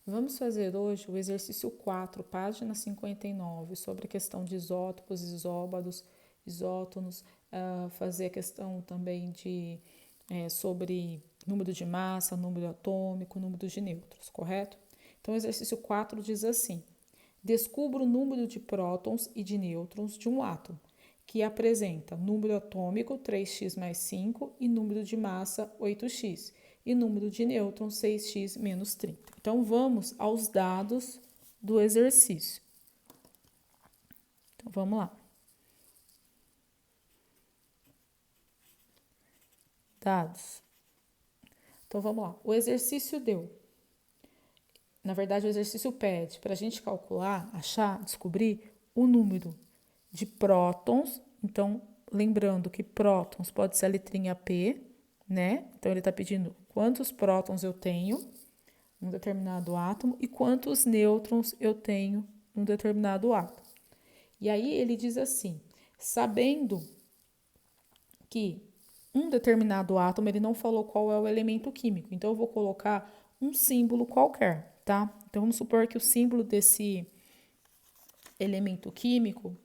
Vamos fazer hoje o exercício 4, página 59, sobre a questão de isótopos, isóbados, isótonos, fazer a questão também sobre número de massa, número atômico, número de nêutrons, correto? Então, o exercício 4 diz assim: descubra o número de prótons e de nêutrons de um átomo, que apresenta número atômico 3x mais 5 e número de massa 8x, e número de nêutrons 6x menos 30. Então, vamos aos dados do exercício. Então, vamos lá. Dados. Então, vamos lá. O exercício deu. Na verdade, o exercício pede para a gente calcular, achar, descobrir o número de prótons. Então, lembrando que prótons pode ser a letrinha P, né? Então, ele está pedindo quantos prótons eu tenho num determinado átomo e quantos nêutrons eu tenho num determinado átomo. E aí ele diz assim: sabendo que um determinado átomo, ele não falou qual é o elemento químico, então eu vou colocar um símbolo qualquer, tá? Então vamos supor que o símbolo desse elemento químico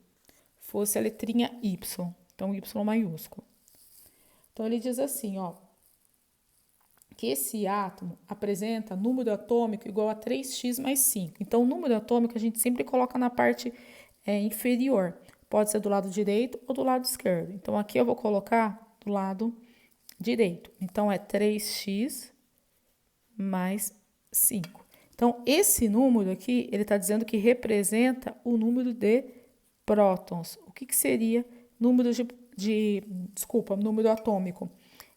fosse a letrinha Y, então Y maiúsculo. Então ele diz assim, ó, que esse átomo apresenta número atômico igual a 3x mais 5. Então, o número atômico a gente sempre coloca na parte inferior. Pode ser do lado direito ou do lado esquerdo. Então, aqui eu vou colocar do lado direito. Então, é 3x mais 5. Então, esse número aqui, ele está dizendo que representa o número de prótons. O que seria número número atômico?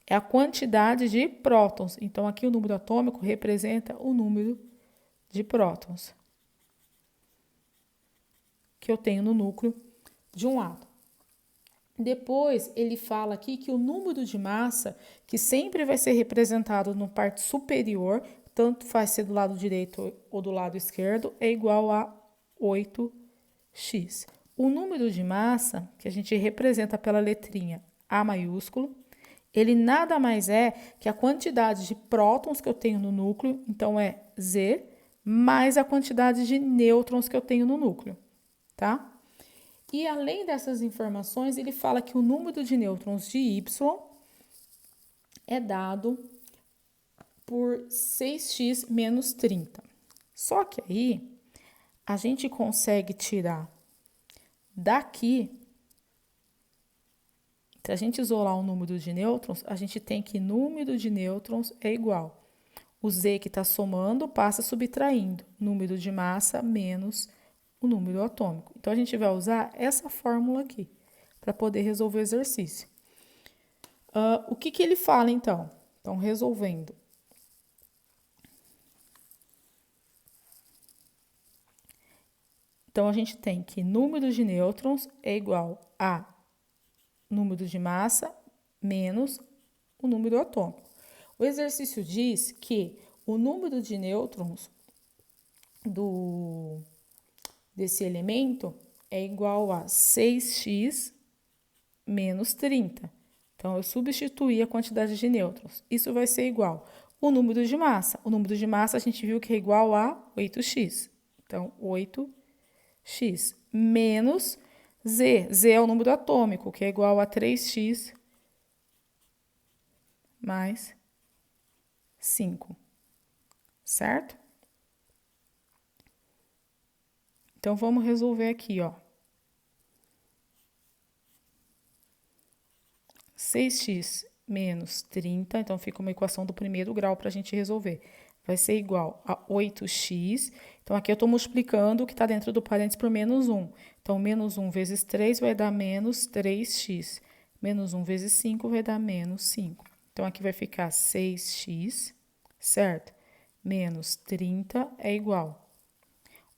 É a quantidade de prótons. Então, aqui o número atômico representa o número de prótons que eu tenho no núcleo de um átomo. Depois, ele fala aqui que o número de massa, que sempre vai ser representado na parte superior, tanto faz ser do lado direito ou do lado esquerdo, é igual a 8x. O número de massa, que a gente representa pela letrinha A maiúsculo, ele nada mais é que a quantidade de prótons que eu tenho no núcleo, então é Z, mais a quantidade de nêutrons que eu tenho no núcleo, tá? E além dessas informações, ele fala que o número de nêutrons de Y é dado por 6x menos 30. Só que aí, a gente consegue tirar daqui. Se a gente isolar o número de nêutrons, a gente tem que número de nêutrons é igual. O Z que está somando passa subtraindo. Número de massa menos o número atômico. Então, a gente vai usar essa fórmula aqui para poder resolver o exercício. O que ele fala, então? Então, resolvendo. Então, a gente tem que número de nêutrons é igual a número de massa menos o número atômico. O exercício diz que o número de nêutrons desse elemento é igual a 6x menos 30. Então, eu substituí a quantidade de nêutrons. Isso vai ser igual o número de massa. O número de massa a gente viu que é igual a 8x. Então, 8x menos Z. Z é o número atômico, que é igual a 3x mais 5. Certo? Então, vamos resolver aqui, ó. 6x menos 30, então fica uma equação do primeiro grau para a gente resolver. Vai ser igual a 8x. Então, aqui eu estou multiplicando o que está dentro do parênteses por menos 1. Então, menos 1 vezes 3 vai dar menos 3x. Menos 1 vezes 5 vai dar menos 5. Então, aqui vai ficar 6x, certo? Menos 30 é igual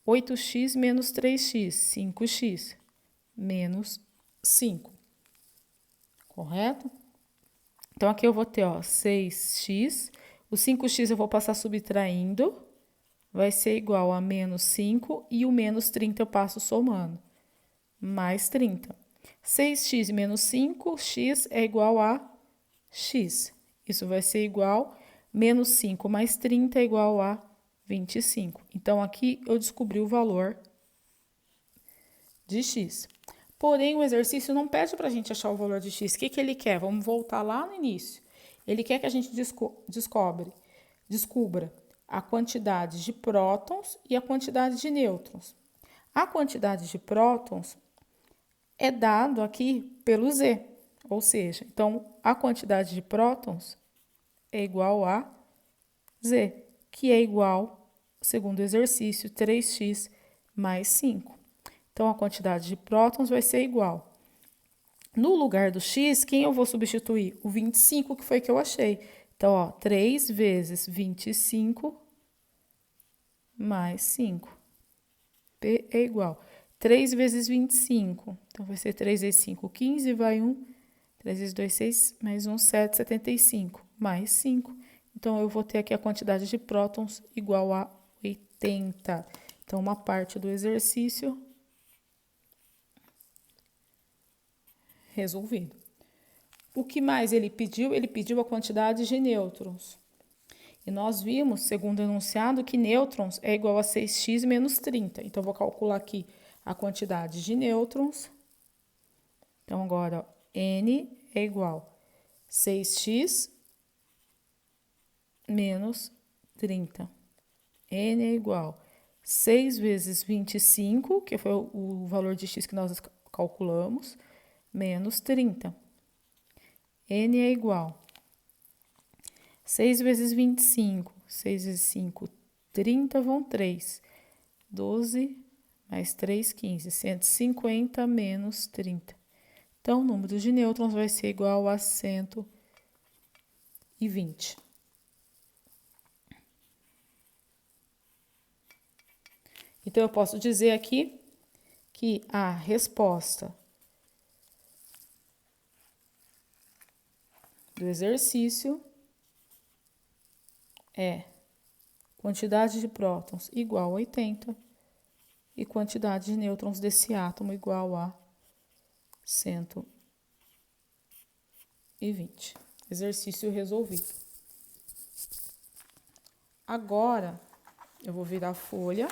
8x menos 3x, 5x, menos 5. Correto? Então, aqui eu vou ter, ó, 6x. O 5x eu vou passar subtraindo. Vai ser igual a menos 5. E o menos 30 eu passo somando. Mais 30. 6x menos 5, x é igual a x. Isso vai ser igual, menos 5 mais 30 é igual a 25. Então, aqui eu descobri o valor de x. Porém, o exercício não pede para a gente achar o valor de x. O que ele quer? Vamos voltar lá no início. Ele quer que a gente descubra a quantidade de prótons e a quantidade de nêutrons. A quantidade de prótons é dado aqui pelo Z, ou seja, então a quantidade de prótons é igual a Z, que é igual, segundo o exercício, 3x mais 5. Então, a quantidade de prótons vai ser igual. No lugar do x, quem eu vou substituir? O 25, que foi que eu achei. Então, ó, 3 vezes 25 mais 5. P é igual. 3 vezes 25. Então, vai ser 3 vezes 5, 15, vai 1. 3 vezes 2, 6, mais 1, 7, 75. Mais 5. Então, eu vou ter aqui a quantidade de prótons igual a 80. Então, uma parte do exercício resolvido. O que mais ele pediu? Ele pediu a quantidade de nêutrons. E nós vimos, segundo o enunciado, que nêutrons é igual a 6x menos 30. Então, vou calcular aqui a quantidade de nêutrons. Então, agora, ó, N é igual a 6x menos 30. N é igual a 6 vezes 25, que foi o valor de x que nós calculamos, menos 30. N é igual a 6 vezes 25. 6 vezes 5, 30, vão 3. 12 mais 3, 15. 150 menos 30. Então, o número de nêutrons vai ser igual a 120. Então, eu posso dizer aqui que a resposta do exercício é quantidade de prótons igual a 80 e quantidade de nêutrons desse átomo igual a 120. Exercício resolvido. Agora, eu vou virar a folha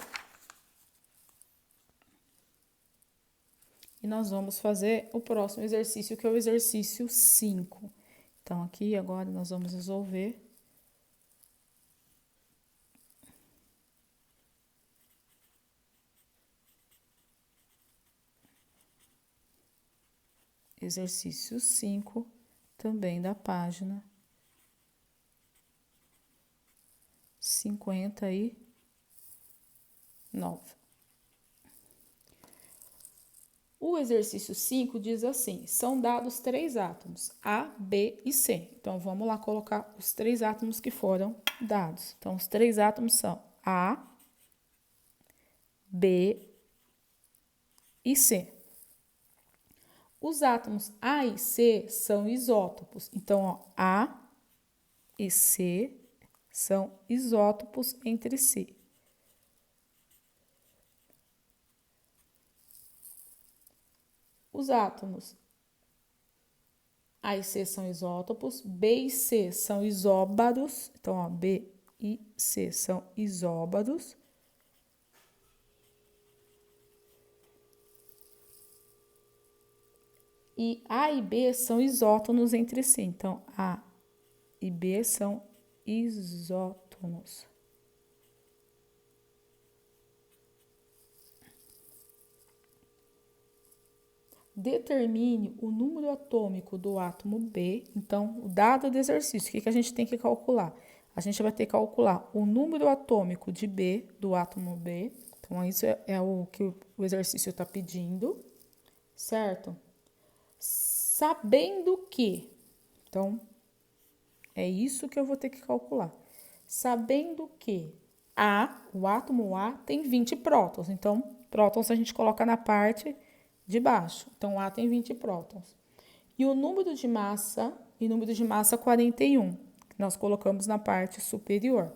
e nós vamos fazer o próximo exercício, que é o exercício 5. Então, aqui agora nós vamos resolver exercício 5, também da página 59. O exercício 5 diz assim: são dados 3 átomos, A, B e C. Então, vamos lá colocar os 3 átomos que foram dados. Então, os 3 átomos são A, B e C. Os átomos A e C são isótopos. Então, ó, A e C são isótopos entre si. Os átomos A e C são isótopos, B e C são isóbaros. Então, ó, B e C são isóbaros. E A e B são isótonos entre si. Então, A e B são isótonos. Determine o número atômico do átomo B. Então, o dado do exercício, o que a gente tem que calcular? A gente vai ter que calcular o número atômico de B, do átomo B. Então, isso é o que o exercício está pedindo, certo? Sabendo que, então, é isso que eu vou ter que calcular. Sabendo que o átomo A tem 20 prótons. Então, prótons a gente coloca na parte de baixo. Então, A tem 20 prótons. E o número de massa, 41, que nós colocamos na parte superior.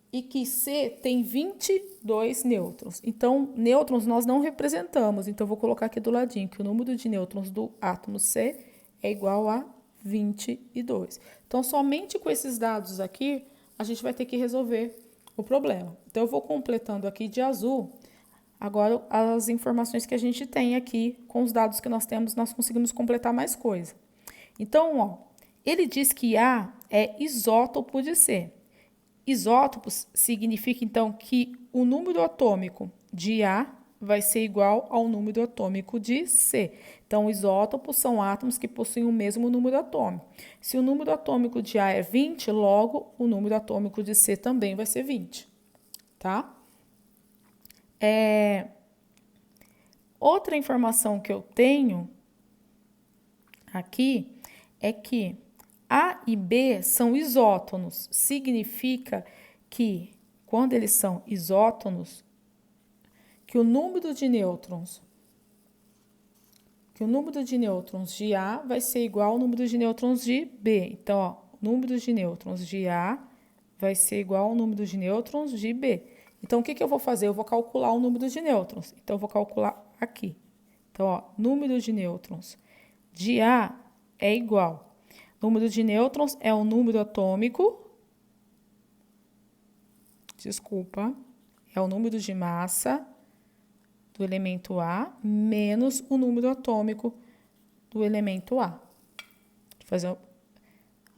E que C tem 22 nêutrons. Então, nêutrons nós não representamos. Então, eu vou colocar aqui do ladinho que o número de nêutrons do átomo C é igual a 22. Então, somente com esses dados aqui, a gente vai ter que resolver o problema. Então, eu vou completando aqui de azul. Agora, as informações que a gente tem aqui, com os dados que nós temos, nós conseguimos completar mais coisa. Então, ó, ele diz que A é isótopo de C. Isótopos significa, então, que o número atômico de A vai ser igual ao número atômico de C. Então, isótopos são átomos que possuem o mesmo número atômico. Se o número atômico de A é 20, logo o número atômico de C também vai ser 20, tá? Outra informação que eu tenho aqui é que A e B são isótonos. Significa que, quando eles são isótonos, que o número de nêutrons de A vai ser igual ao número de nêutrons de B. Então, ó, o número de nêutrons de A vai ser igual ao número de nêutrons de B. Então, o que eu vou fazer? Eu vou calcular o número de nêutrons. Então, eu vou calcular aqui. Então, ó, número de nêutrons de A é igual. Número de nêutrons é o número atômico. É o número de massa do elemento A menos o número atômico do elemento A. Vou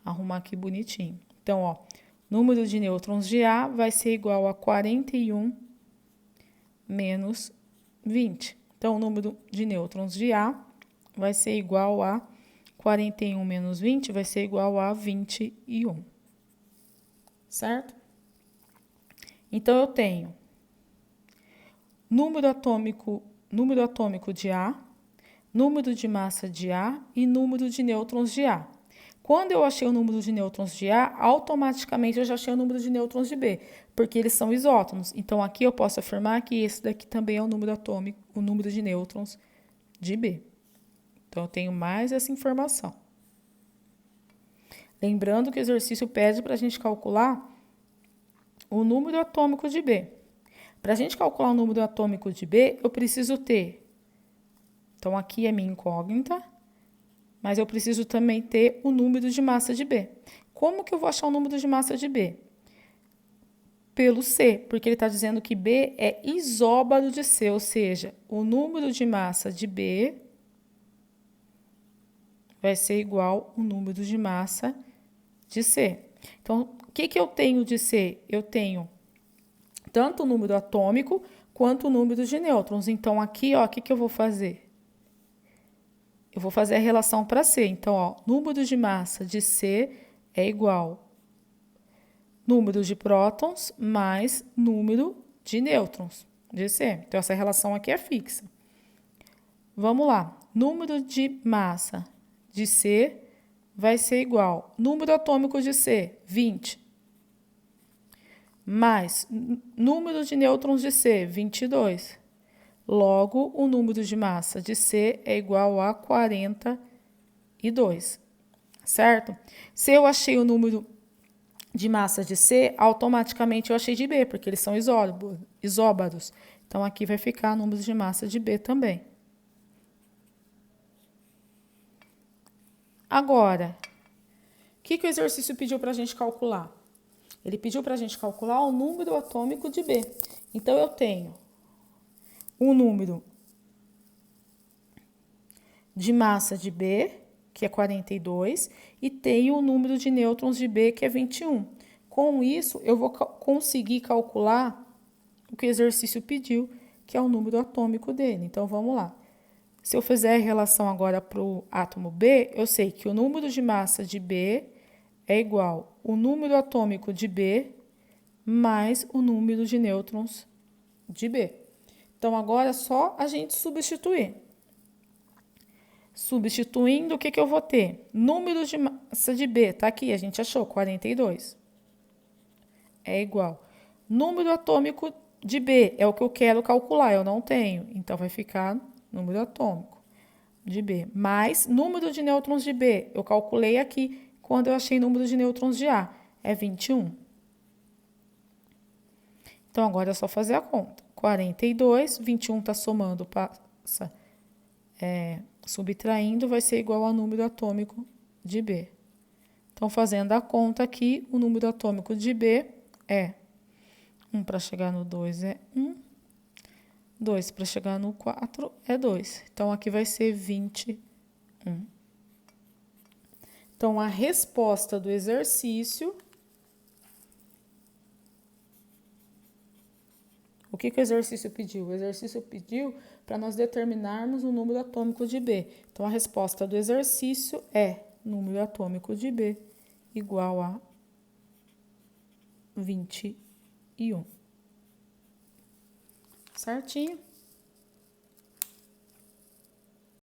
arrumar aqui bonitinho. Então, ó, número de nêutrons de A vai ser igual a 41 menos 20. Então, o número de nêutrons de A vai ser igual a 41 menos 20, vai ser igual a 21. Certo? Então, eu tenho número atômico de A, número de massa de A e número de nêutrons de A. Quando eu achei o número de nêutrons de A, automaticamente eu já achei o número de nêutrons de B, porque eles são isótonos. Então, aqui eu posso afirmar que esse daqui também é o número atômico, o número de nêutrons de B. Então, eu tenho mais essa informação. Lembrando que o exercício pede para a gente calcular o número atômico de B. Para a gente calcular o número atômico de B, eu preciso ter... Então, aqui é minha incógnita, mas eu preciso também ter o número de massa de B. Como que eu vou achar o número de massa de B? Pelo C, porque ele está dizendo que B é isóbaro de C, ou seja, o número de massa de B vai ser igual ao número de massa de C. Então, o que eu tenho de C? Eu tenho tanto o número atômico quanto o número de nêutrons. Então, aqui, ó, o que eu vou fazer? Eu vou fazer a relação para C. Então, ó, número de massa de C é igual número de prótons mais número de nêutrons de C. Então, essa relação aqui é fixa. Vamos lá. Número de massa de C vai ser igual. Número atômico de C, 20. Mais número de nêutrons de C, 22. Logo, o número de massa de C é igual a 42. Certo? Se eu achei o número de massa de C, automaticamente eu achei de B, porque eles são isóbaros. Então, aqui vai ficar número de massa de B também. Agora, o que o exercício pediu para a gente calcular? Ele pediu para a gente calcular o número atômico de B. Então, eu tenho o número de massa de B, que é 42, e tenho o número de nêutrons de B, que é 21. Com isso, eu vou conseguir calcular o que o exercício pediu, que é o número atômico dele. Então, vamos lá. Se eu fizer a relação agora para o átomo B, eu sei que o número de massa de B é igual ao número atômico de B mais o número de nêutrons de B. Então, agora é só a gente substituir. Substituindo, o que eu vou ter? Número de massa de B, tá aqui, a gente achou, 42. É igual. Número atômico de B é o que eu quero calcular, eu não tenho. Então, vai ficar número atômico de B. Mais número de nêutrons de B, eu calculei aqui quando eu achei número de nêutrons de A, é 21. Então, agora é só fazer a conta. 42, 21 está somando, passa subtraindo, vai ser igual ao número atômico de B. Então, fazendo a conta aqui, o número atômico de B é 1 para chegar no 2 é 1, 2 para chegar no 4 é 2. Então, aqui vai ser 21. Então, a resposta do exercício... O que o exercício pediu? O exercício pediu para nós determinarmos o número atômico de B. Então, a resposta do exercício é número atômico de B igual a 21. Certinho?